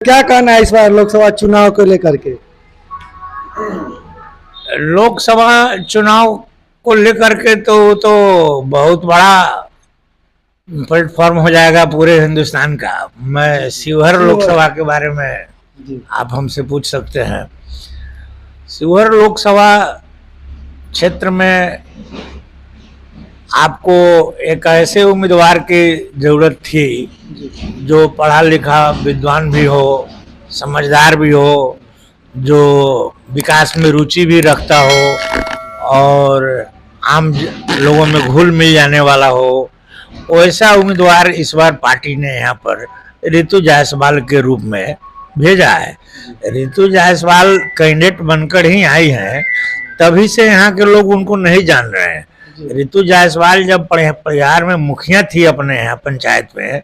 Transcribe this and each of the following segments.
क्या कहना है इस बार लोकसभा चुनाव को लेकर के? लोकसभा चुनाव को लेकर के तो बहुत बड़ा प्लेटफॉर्म हो जाएगा पूरे हिंदुस्तान का। मैं शिवहर लोकसभा के बारे में आप हमसे पूछ सकते हैं। शिवहर लोकसभा क्षेत्र में आपको एक ऐसे उम्मीदवार की जरूरत थी जो पढ़ा लिखा विद्वान भी हो, समझदार भी हो, जो विकास में रुचि भी रखता हो और आम लोगों में घुल मिल जाने वाला हो। वैसा उम्मीदवार इस बार पार्टी ने यहाँ पर रितु जायसवाल के रूप में भेजा है। रितु जायसवाल कैंडिडेट बनकर ही आई हैं, तभी से यहाँ के लोग उनको नहीं जान रहे हैं। रितु जायसवाल जब परिहार में मुखिया थी अपने यहाँ पंचायत में,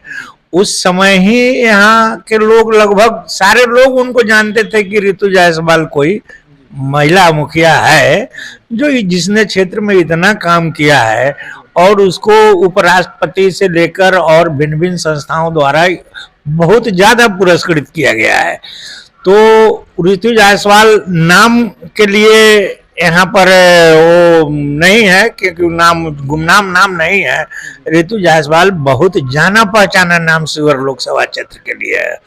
उस समय ही यहाँ के लोग लगभग सारे लोग उनको जानते थे कि रितु जायसवाल कोई महिला मुखिया है जो जिसने क्षेत्र में इतना काम किया है और उसको उपराष्ट्रपति से लेकर और भिन्न भिन्न संस्थाओं द्वारा बहुत ज्यादा पुरस्कृत किया गया है। तो रितु जायसवाल नाम के लिए यहाँ पर वो नहीं है, क्योंकि नाम गुमनाम नाम नहीं है। रितु जायसवाल बहुत जाना पहचाना नाम शिवहर लोकसभा क्षेत्र के लिए है।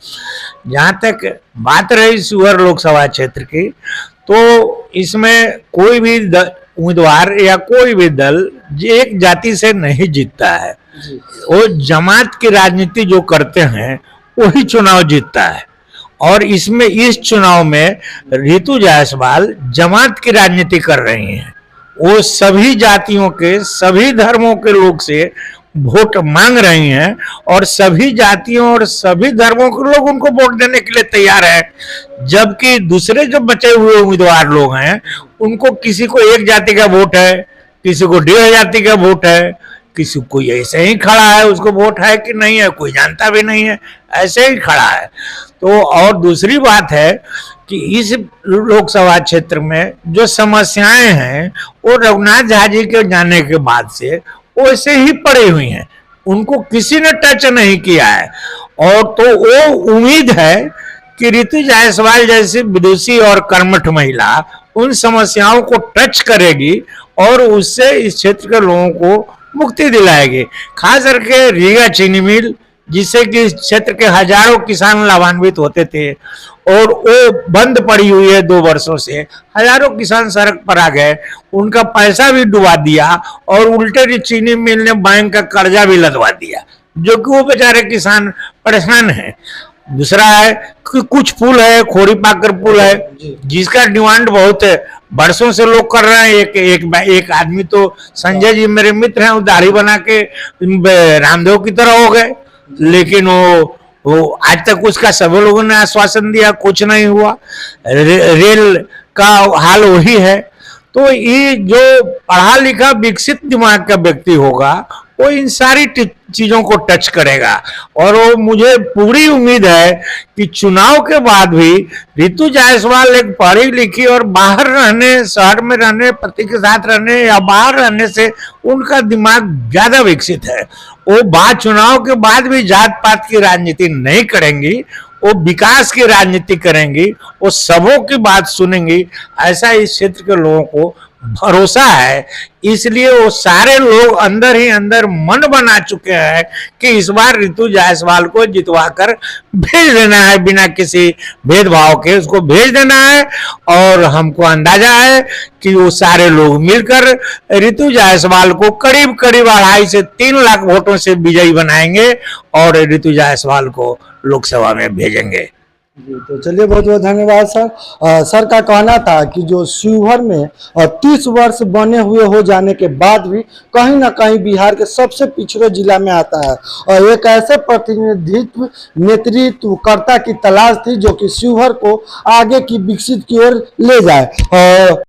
जहाँ तक बात रही शिवहर लोकसभा क्षेत्र की, तो इसमें कोई भी उम्मीदवार या कोई भी दल एक जाति से नहीं जीतता है। वो जमात की राजनीति जो करते हैं वही चुनाव जीतता है। और इसमें इस चुनाव में रितु जायसवाल जमात की राजनीति कर रही हैं। वो सभी जातियों के, सभी धर्मों के लोग से वोट मांग रही हैं और सभी जातियों और सभी धर्मों के लोग उनको वोट देने के लिए तैयार हैं। जबकि दूसरे जो बचे हुए उम्मीदवार लोग हैं उनको किसी को एक जाति का वोट है, किसी को 1.5 जाति का वोट है, किसी को ऐसे ही खड़ा है, उसको वोट है कि नहीं है कोई जानता भी नहीं है, ऐसे ही खड़ा है। तो और दूसरी बात है कि इस लोकसभा क्षेत्र में जो समस्याएं हैं वो रघुनाथ झा जी के जाने के बाद से वैसे ही पड़ी हुई हैं, उनको किसी ने टच नहीं किया है। और तो वो उम्मीद है कि रितु जायसवाल जैसी विदुषी और कर्मठ महिला उन समस्याओं को टच करेगी और उससे इस क्षेत्र के लोगों को मुक्ति दिलाएगी। खास करके रीगा चीनी मिल, जिससे कि इस क्षेत्र के हजारों किसान लाभान्वित होते थे और वो बंद पड़ी हुई है 2 वर्षों से। हजारों किसान सड़क पर आ गए, उनका पैसा भी डुबा दिया और उल्टे चीनी मिल ने बैंक का कर्जा भी लदवा दिया, जो कि वो बेचारे किसान परेशान हैं। दूसरा है कि कुछ पुल है, खोड़ी पाकर पुल है, जिसका डिमांड बहुत बरसों से लोग कर रहे हैं। एक आदमी तो संजय जी मेरे मित्र हैं, वो दाढ़ी बना के रामदेव की तरह हो गए, लेकिन वो आज तक उसका सभी लोगों ने आश्वासन दिया, कुछ नहीं हुआ। रेल का हाल वही है। तो ये जो पढ़ा लिखा विकसित दिमाग का व्यक्ति होगा वो इन सारी चीजों को टच करेगा। और वो मुझे पूरी उम्मीद है कि चुनाव के बाद भी रितु जायसवाल एक पढ़ी लिखी और बाहर रहने, शहर में रहने, पति के साथ रहने या बाहर रहने से उनका दिमाग ज्यादा विकसित है। वो चुनाव के बाद भी जात पात की राजनीति नहीं करेंगी, वो विकास की राजनीति करेंगी, वो सबों की बात सुनेंगी, ऐसा इस क्षेत्र के लोगों को भरोसा है। इसलिए वो सारे लोग अंदर ही अंदर मन बना चुके हैं कि इस बार रितु जायसवाल को जितवाकर भेज देना है, बिना किसी भेदभाव के उसको भेज देना है। और हमको अंदाजा है कि वो सारे लोग मिलकर रितु जायसवाल को करीब करीब 2.5 से 3 लाख वोटों से विजयी बनाएंगे और रितु जायसवाल को लोकसभा में भेजेंगे। जी, तो चलिए बहुत बहुत धन्यवाद सर। सर का कहना था कि जो शिवहर में 30 वर्ष बने हुए हो जाने के बाद भी कहीं ना कहीं बिहार के सबसे पिछड़े जिला में आता है और एक ऐसे प्रतिनिधित्व नेतृत्वकर्ता की तलाश थी जो कि शिवहर को आगे की विकसित की ओर ले जाए।